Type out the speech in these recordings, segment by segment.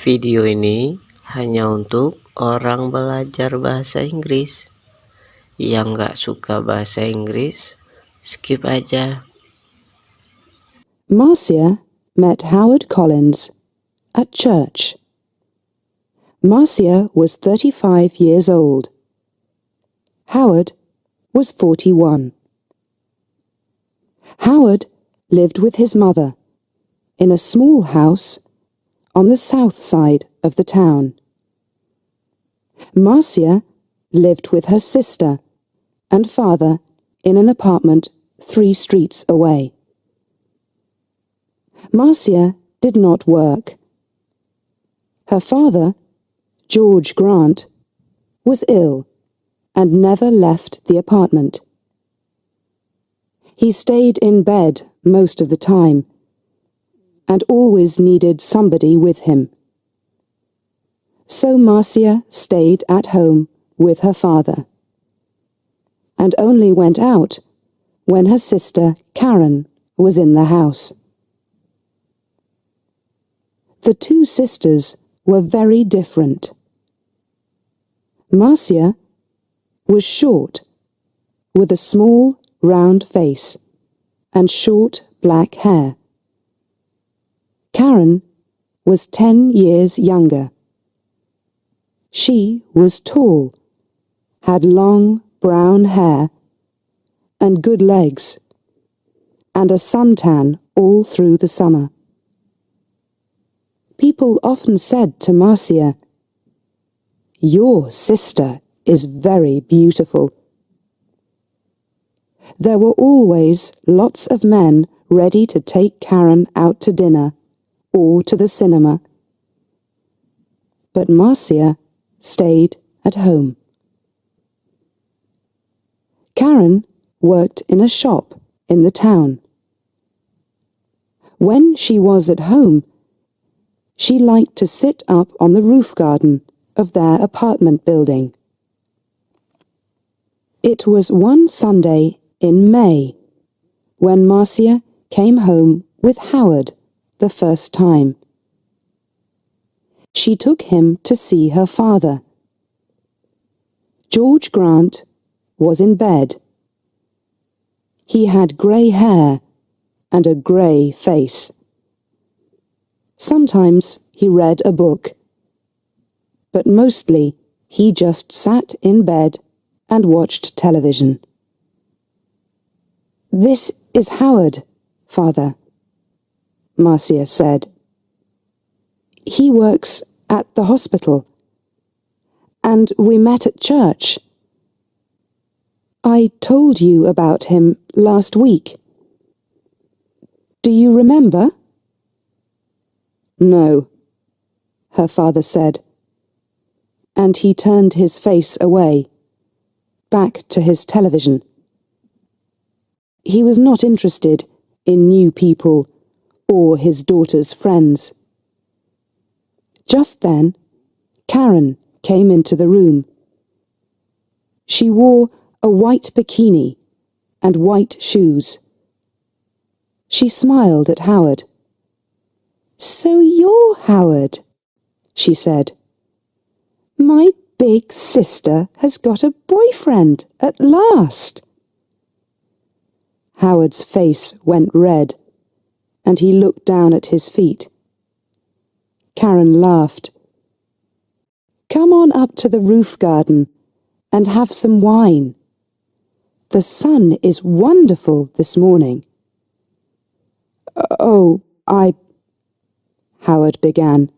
Video ini hanya untuk orang belajar bahasa Inggris. Yang nggak suka bahasa Inggris, skip aja. Marcia met Howard Collins at church. Marcia was 35 years old. Howard was 41. Howard lived with his mother in a small house on the south side of the town. Marcia lived with her sister and father in an apartment 3 streets away. Marcia did not work. Her father, George Grant, was ill and never left the apartment. He stayed in bed most of the time and always needed somebody with him. So Marcia stayed at home with her father and only went out when her sister Karen was in the house. The 2 sisters were very different. Marcia was short, with a small, round face and short black hair. Karen was 10 years younger. She was tall, had long brown hair and good legs, and a suntan all through the summer. People often said to Marcia, "Your sister is very beautiful." There were always lots of men ready to take Karen out to dinner or to the cinema. But Marcia stayed at home. Karen worked in a shop in the town. When she was at home, she liked to sit up on the roof garden of their apartment building. It was one Sunday in May when Marcia came home with Howard the first time. She took him to see her father. George Grant was in bed. He had grey hair and a grey face. Sometimes he read a book, but mostly he just sat in bed and watched television. "This is Howard, Father," Marcia said. "He works at the hospital, and we met at church. I told you about him last week. Do you remember?" "No," her father said, and he turned his face away, back to his television. He was not interested in new people or his daughter's friends. Just then, Karen came into the room. She wore a white bikini and white shoes. She smiled at Howard. "So you're Howard," she said. "My big sister has got a boyfriend at last." Howard's face went red, and he looked down at his feet. Karen laughed. "Come on up to the roof garden and have some wine. The sun is wonderful this morning." "Oh, Howard began.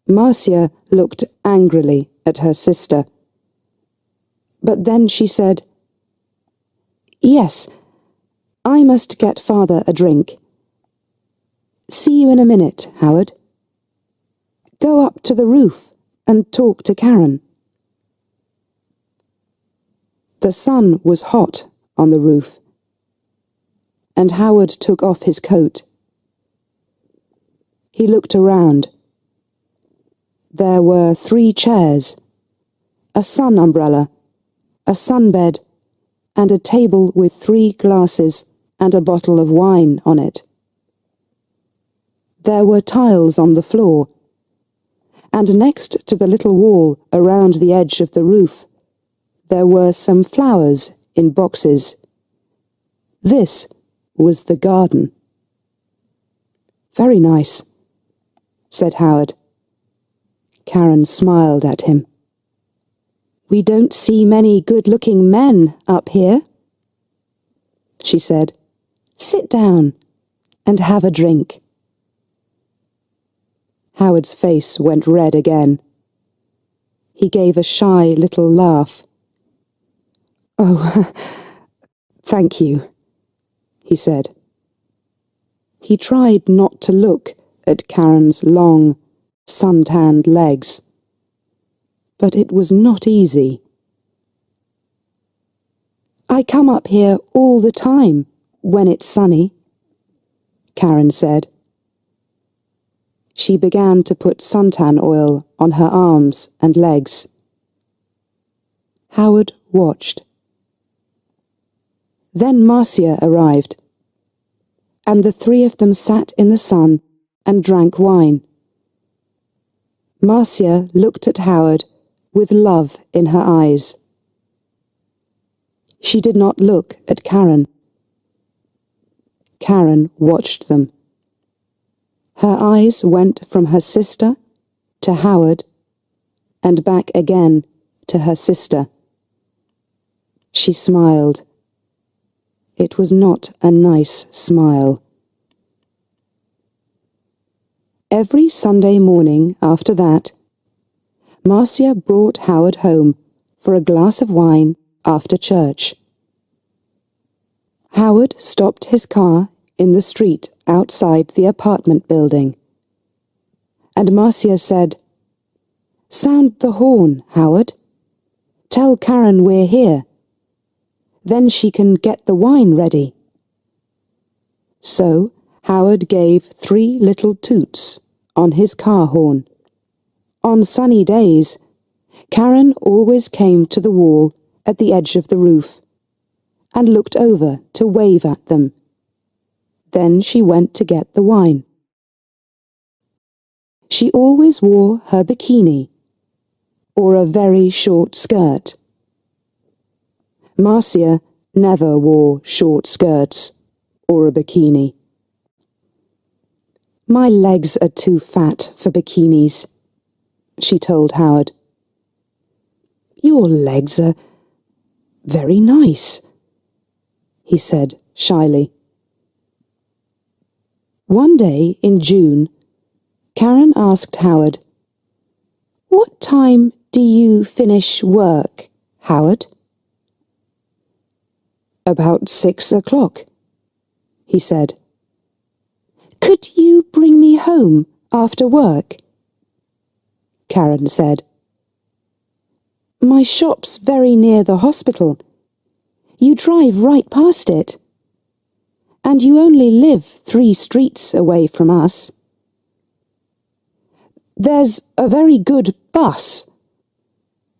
Marcia looked angrily at her sister. But then she said, "Yes, I must get Father a drink. See you in a minute, Howard. Go up to the roof and talk to Karen." The sun was hot on the roof, and Howard took off his coat. He looked around. There were 3 chairs, a sun umbrella, a sunbed, and a table with 3 glasses and a bottle of wine on it. There were tiles on the floor, and next to the little wall around the edge of the roof, there were some flowers in boxes. This was the garden. "Very nice," said Howard. Karen smiled at him. "We don't see many good-looking men up here," she said. "Sit down and have a drink." Howard's face went red again. He gave a shy little laugh. "Oh, thank you," he said. He tried not to look at Karen's long, sun-tanned legs, but it was not easy. "I come up here all the time when it's sunny," Karen said. She began to put suntan oil on her arms and legs. Howard watched. Then Marcia arrived, and the three of them sat in the sun and drank wine. Marcia looked at Howard with love in her eyes. She did not look at Karen. Karen watched them. Her eyes went from her sister to Howard and back again to her sister. She smiled. It was not a nice smile. Every Sunday morning after that, Marcia brought Howard home for a glass of wine after church. Howard stopped his car in the street outside the apartment building, and Marcia said, "Sound the horn, Howard. Tell Karen we're here. Then she can get the wine ready." So Howard gave 3 little toots on his car horn. On sunny days, Karen always came to the wall at the edge of the roof and looked over to wave at them. Then she went to get the wine. She always wore her bikini, or a very short skirt. Marcia never wore short skirts or a bikini. "My legs are too fat for bikinis," she told Howard. "Your legs are very nice," he said shyly. One day in June, Karen asked Howard, "What time do you finish work, Howard?" "About 6 o'clock," he said. "Could you bring me home after work?" Karen said. "My shop's very near the hospital. You drive right past it. And you only live 3 streets away from us." "There's a very good bus,"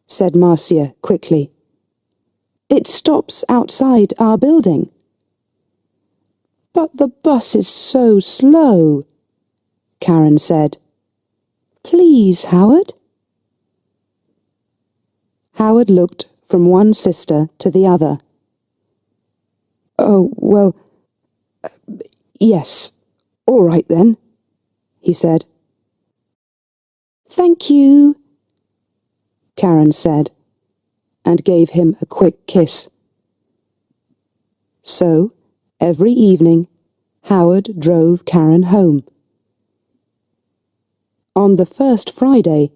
said Marcia quickly. "It stops outside our building." "But the bus is so slow," Karen said. "Please, Howard." Howard looked from one sister to the other. "Oh, well, yes, all right then," he said. "Thank you," Karen said, and gave him a quick kiss. So, every evening, Howard drove Karen home. On the first Friday,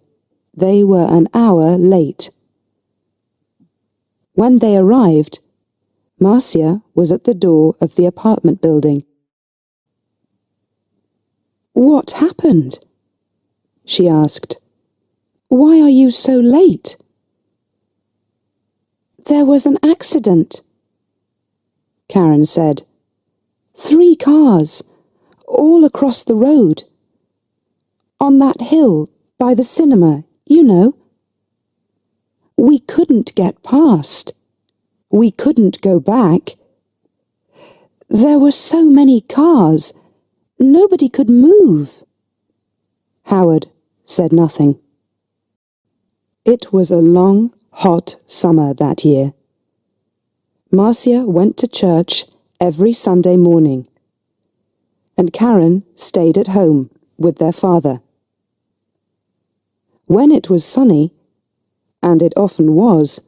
they were an hour late. When they arrived, Marcia was at the door of the apartment building. "What happened?" she asked. "Why are you so late?" "There was an accident," Karen said. 3 cars, all across the road. On that hill by the cinema, you know. We couldn't get past. We couldn't go back. There were so many cars, nobody could move." Howard said nothing. It was a long, hot summer that year. Marcia went to church every Sunday morning, and Karen stayed at home with their father. When it was sunny, and it often was,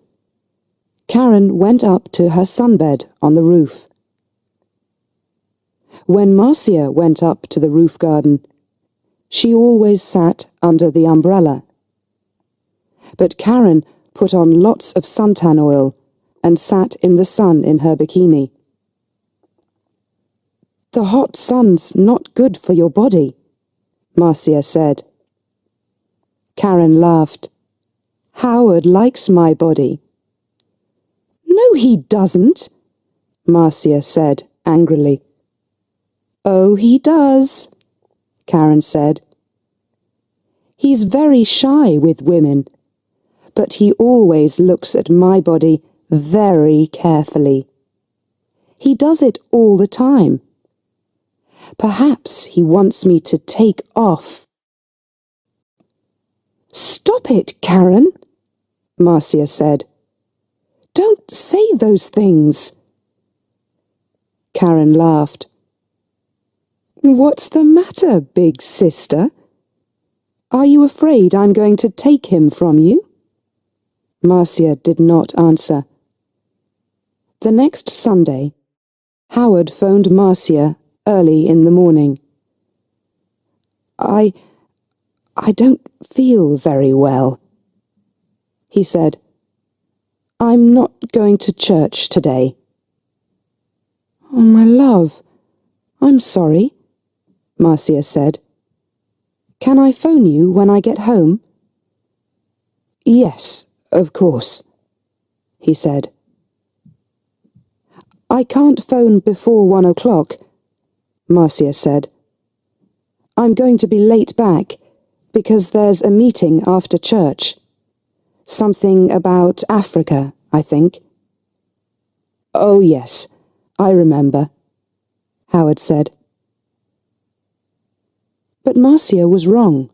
Karen went up to her sunbed on the roof. When Marcia went up to the roof garden, she always sat under the umbrella. But Karen put on lots of suntan oil and sat in the sun in her bikini. "The hot sun's not good for your body," Marcia said. Karen laughed. "Howard likes my body." "No, he doesn't," Marcia said angrily. "Oh, he does," Karen said. "He's very shy with women, but he always looks at my body very carefully. He does it all the time. Perhaps he wants me to take off." "Stop it, Karen," Marcia said. "Don't say those things." Karen laughed. "What's the matter, big sister? Are you afraid I'm going to take him from you?" Marcia did not answer. The next Sunday, Howard phoned Marcia early in the morning. I don't feel very well," he said. "I'm not going to church today." "Oh, my love, I'm sorry," Marcia said. "Can I phone you when I get home?" "Yes, of course," he said. "I can't phone before 1 o'clock," Marcia said. "I'm going to be late back because there's a meeting after church. Something about Africa, I think." "Oh, yes, I remember," Howard said. But Marcia was wrong.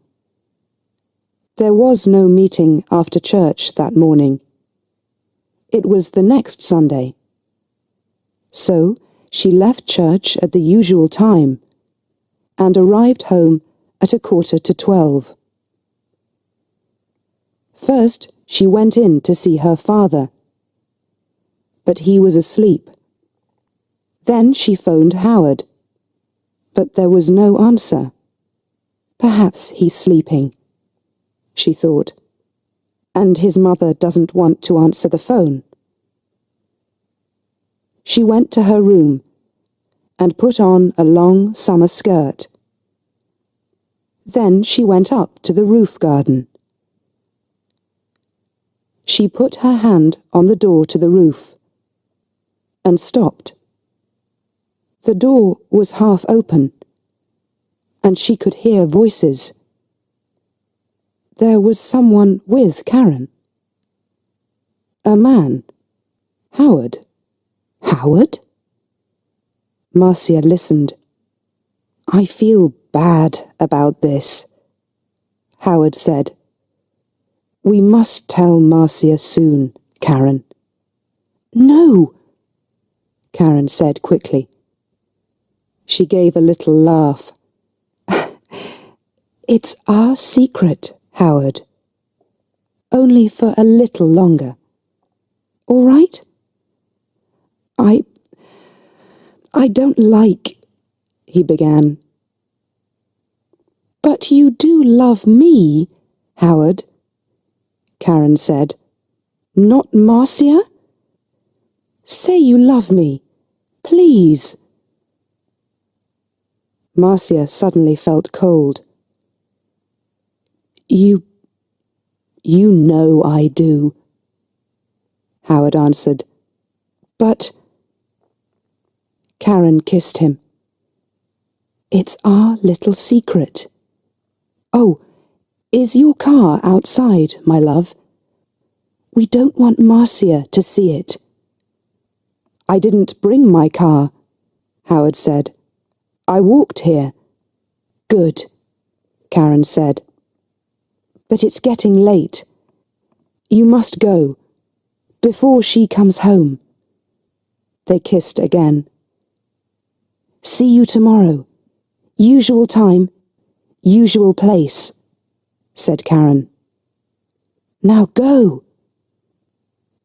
There was no meeting after church that morning. It was the next Sunday. So she left church at the usual time and arrived home at 11:45. First, she went in to see her father, but he was asleep. Then she phoned Howard, but there was no answer. Perhaps he's sleeping, she thought, and his mother doesn't want to answer the phone. She went to her room and put on a long summer skirt. Then she went up to the roof garden. She put her hand on the door to the roof and stopped. The door was half open, and she could hear voices. There was someone with Karen. A man. Howard. Howard? Marcia listened. "I feel bad about this," Howard said. "We must tell Marcia soon, Karen." "No," Karen said quickly. She gave a little laugh. "It's our secret, Howard. Only for a little longer. All right? I don't like," he began. "But you do love me, Howard," Karen said. "Not Marcia? Say you love me, please." Marcia suddenly felt cold. You know I do," Howard answered. "But—" Karen kissed him. "It's our little secret. Oh, is your car outside, my love? We don't want Marcia to see it." "I didn't bring my car," Howard said. "I walked here." "Good," Karen said. "But it's getting late. You must go, before she comes home. They kissed again. See you tomorrow. Usual time, usual place, said Karen. Now go.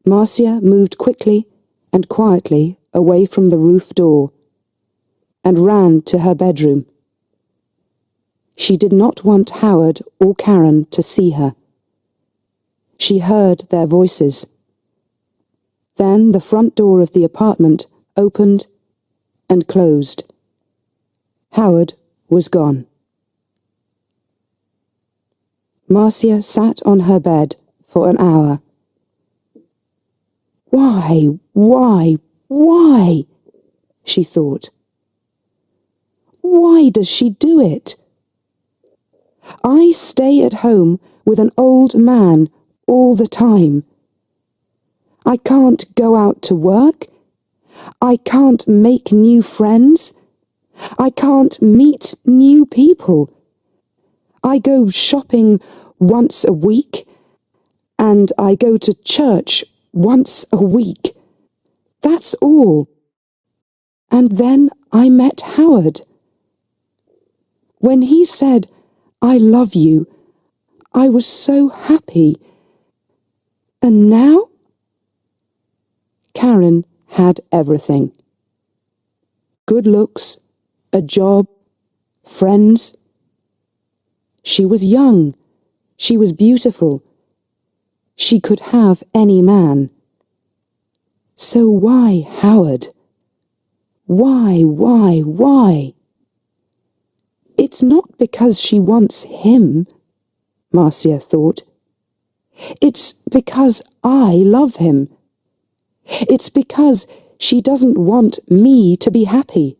Marcia moved quickly and quietly away from the roof door and ran to her bedroom. She did not want Howard or Karen to see her. She heard their voices. Then the front door of the apartment opened and closed. Howard was gone. Marcia sat on her bed for an hour. Why, she thought. Why does she do it? I stay at home with an old man all the time. I can't go out to work. I can't make new friends. I can't meet new people. I go shopping once a week, and I go to church once a week. That's all. And then I met Howard. When he said, I love you, I was so happy. And now? Karen had everything. Good looks, a job, friends. She was young. She was beautiful. She could have any man. So why Howard? Why? It's not because she wants him, Marcia thought. It's because I love him. It's because she doesn't want me to be happy.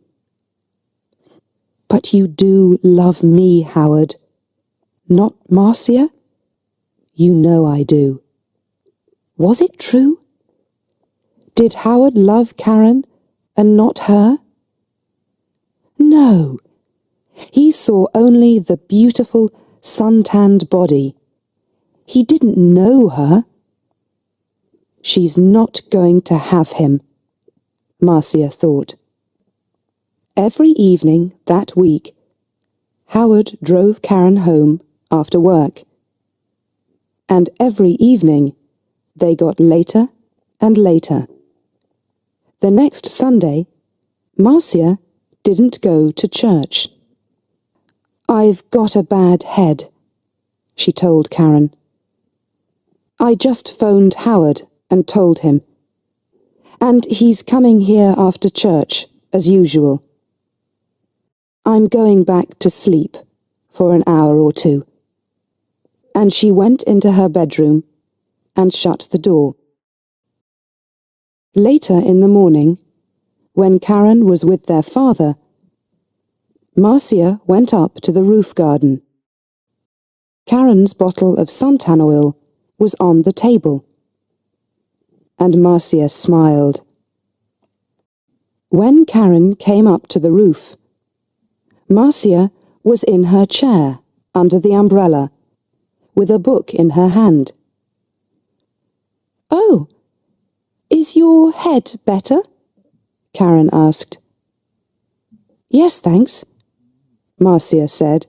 But you do love me, Howard. Not Marcia? You know I do. Was it true? Did Howard love Karen and not her? No. He saw only the beautiful, sun-tanned body. He didn't know her. She's not going to have him, Marcia thought. Every evening that week, Howard drove Karen home after work. And every evening, they got later and later. The next Sunday, Marcia didn't go to church. I've got a bad head, she told Karen. I just phoned Howard and told him. And he's coming here after church, as usual. I'm going back to sleep for an hour or two. And she went into her bedroom and shut the door. Later in the morning, when Karen was with their father, Marcia went up to the roof garden. Karen's bottle of suntan oil was on the table, and Marcia smiled. When Karen came up to the roof, Marcia was in her chair under the umbrella, with a book in her hand. Oh, is your head better? Karen asked. Yes, thanks, Marcia said.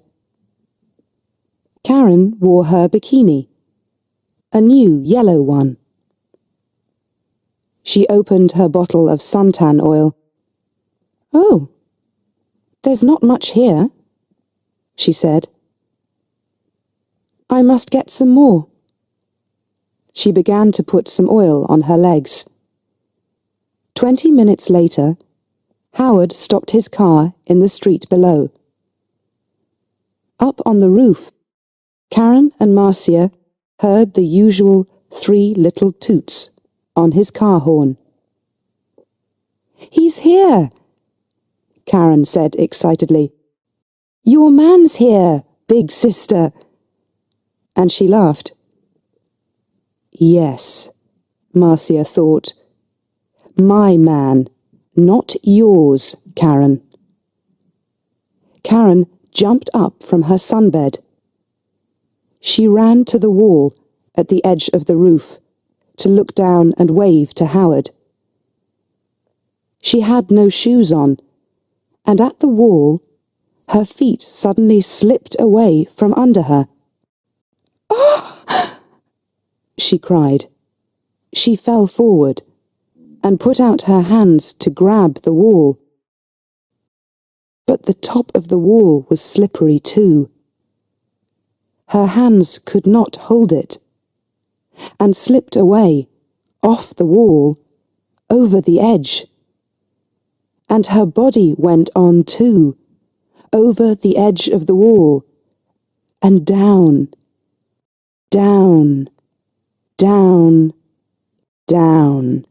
Karen wore her bikini, a new yellow one. She opened her bottle of suntan oil. Oh, there's not much here, she said. I must get some more. She began to put some oil on her legs. 20 minutes later, Howard stopped his car in the street below. Up on the roof, Karen and Marcia heard the usual 3 little toots on his car horn. He's here, Karen said excitedly. Your man's here, big sister. And she laughed. Yes, Marcia thought. My man, not yours, Karen. Karen jumped up from her sunbed. She ran to the wall at the edge of the roof to look down and wave to Howard. She had no shoes on, and at the wall, her feet suddenly slipped away from under her. "Ah!" she cried. She fell forward and put out her hands to grab the wall. But the top of the wall was slippery too. Her hands could not hold it, and slipped away, off the wall, over the edge. And her body went on too, over the edge of the wall, and down, down, down, down.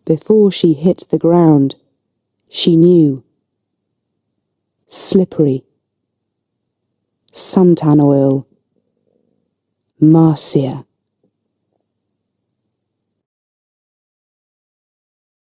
Before she hit the ground, she knew. Slippery. Suntan oil. Marcia.